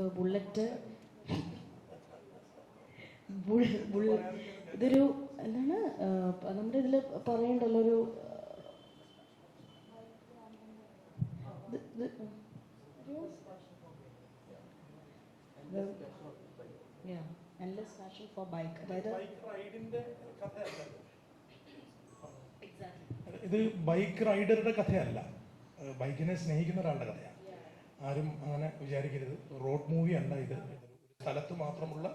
ഇതൊരു എന്താണ് നമ്മുടെ ഇതിൽ പറയണ്ടല്ലോ ഒരു endless passion for bike. അതായത് ഇത് ബൈക്ക് റൈഡറുടെ കഥയല്ല, ബൈക്കിനെ സ്നേഹിക്കുന്ന ഒരാളുടെ കഥയാണ്. ആരും അങ്ങനെ വിചാരിക്കരുത്. റോഡ് മൂവി അല്ല ഇത്. ഒരു സ്ഥലത്ത് മാത്രമുള്ള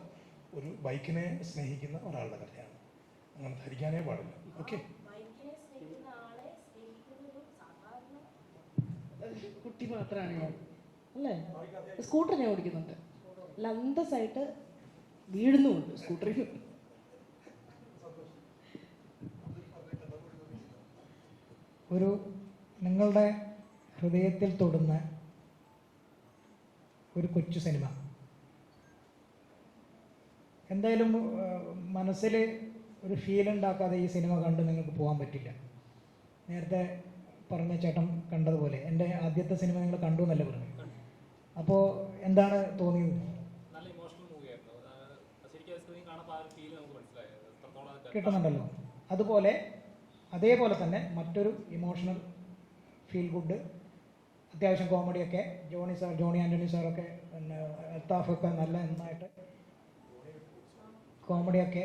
ഒരു ബൈക്കിനെ സ്നേഹിക്കുന്ന ഒരാളുടെ കഥയാണ്. അങ്ങനെ ധരിക്കാനേ പാടില്ല. ഓക്കെ, കുട്ടി മാത്രമാണ് ഞാൻ അല്ലേ. സ്കൂട്ടർ ഞാൻ ഓടിക്കുന്നുണ്ട്, അല്ല അന്തസ്സായിട്ട് വീഴുന്നുമുണ്ട് സ്കൂട്ടറിൽ. ഒരു നിങ്ങളുടെ ഹൃദയത്തിൽ തൊടുന്ന ഒരു കൊച്ചു സിനിമ എന്തായാലും മനസ്സിൽ ഒരു ഫീൽ ഉണ്ടാക്കാതെ ഈ സിനിമ കണ്ട് നിങ്ങൾക്ക് പോകാൻ പറ്റില്ല. നേരത്തെ പറഞ്ഞ ചേട്ടൻ കണ്ടതുപോലെ എൻ്റെ ആദ്യത്തെ സിനിമ നിങ്ങൾ കണ്ടു എന്നല്ലേ പറഞ്ഞു. അപ്പോൾ എന്താണ് തോന്നിയത്? നല്ല ഇമോഷണൽ മൂവിയായിരുന്നു. ശരിക്കും സ്ക്രീൻ കാണുമ്പോൾ ആ ഒരു ഫീൽ നമുക്ക് മനസ്സിലായത് എത്രത്തോളം കിട്ടുന്നുണ്ടല്ലോ. അതുപോലെ അതേപോലെ തന്നെ മറ്റൊരു ഇമോഷണൽ ഫീൽ ഗുഡ്, അത്യാവശ്യം കോമഡിയൊക്കെ ജോണി ആൻ്റണി സാറൊക്കെ പിന്നെ അൽത്താഫൊക്കെ നന്നായിട്ട് കോമഡിയൊക്കെ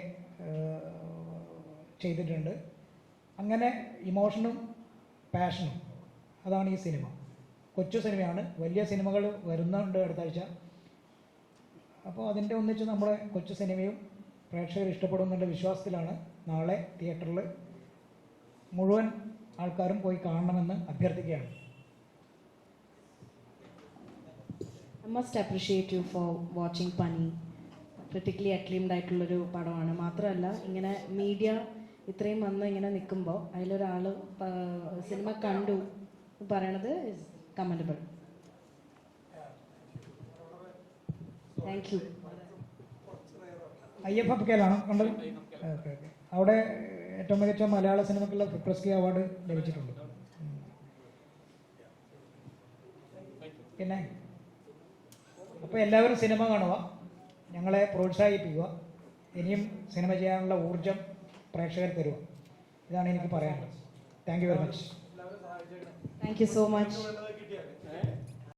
ചെയ്തിട്ടുണ്ട്. അങ്ങനെ ഇമോഷനും പാഷനും അതാണ് ഈ സിനിമ. കൊച്ചു സിനിമയാണ്, വലിയ സിനിമകൾ വരുന്നുണ്ട് അടുത്ത ആഴ്ച. അപ്പോൾ അതിൻ്റെ ഒന്നിച്ച് നമ്മുടെ കൊച്ചു സിനിമയും പ്രേക്ഷകർ ഇഷ്ടപ്പെടുന്നതിൻ്റെ വിശ്വാസത്തിലാണ് നാളെ തിയേറ്ററിൽ മുഴുവൻ ആൾക്കാരും പോയി കാണണമെന്ന് അഭ്യർത്ഥിക്കുകയാണ്. I must appreciate you for watching Pani. Critically acclaimed ആയിട്ടുള്ളൊരു പടമാണ്. മാത്രമല്ല ഇങ്ങനെ മീഡിയ ഇത്രയും വന്ന് ഇങ്ങനെ നിൽക്കുമ്പോൾ അതിലൊരാൾ സിനിമ കണ്ടു പറയണത് ഇസ് കമൻറ്റബിൾ. Thank you. IFFKയിലാണോ കണ്ടത്? Okay okay. അവിടെ ഏറ്റവും മികച്ച മലയാള സിനിമയ്ക്കുള്ള ഫിപ്രസ്കി അവാർഡ് ലഭിച്ചിട്ടുണ്ട്. പിന്നെ അപ്പോൾ എല്ലാവരും സിനിമ കാണുക, ഞങ്ങളെ പ്രോത്സാഹിപ്പിക്കുക, ഇനിയും സിനിമ ചെയ്യാനുള്ള ഊർജം പ്രേക്ഷകർ തരുക. ഇതാണ് എനിക്ക് പറയാനുള്ളത്. Thank you very much. Thank you so much.